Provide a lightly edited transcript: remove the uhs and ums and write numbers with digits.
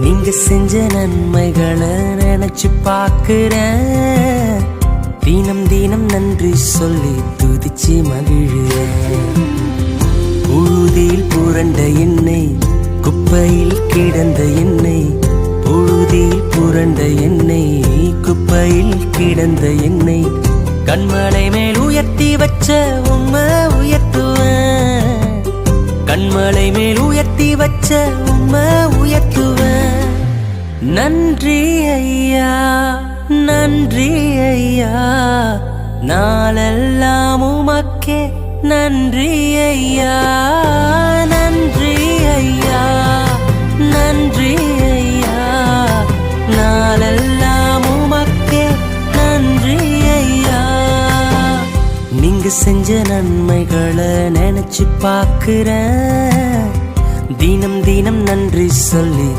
நீங்க செஞ்ச நன்மைகளை நினைச்சு பார்க்கிறேன். தினம் தினம் நன்றி சொல்லி துதிச்சு மகிழ்கிறேன். புழுதியில் புரண்ட எண்ணெய், குப்பையில் கிடந்த எண்ணெய், புழுதியில் புரண்ட எண்ணெய், குப்பையில் கிடந்த எண்ணெய், கண்மலை மேல் உயர்த்தி வச்ச உம்மை உயர்த்துவேன். கண்மலை மேல் உயர்த்தி வச்ச உம்மை உயர்த்துவேன். நன்றி ஐயா, நன்றி ஐயா, நாளெல்லாம் உமக்கே நன்றி ஐயா. நன்றி ஐயா, நன்றி ஐயா, நாளெல்லாம் உமக்கே நன்றி ஐயா. நீங்க செஞ்ச நன்மைகளை நினைச்சு பார்க்கிறேன். தினம் தினம் நன்றி சொல்லி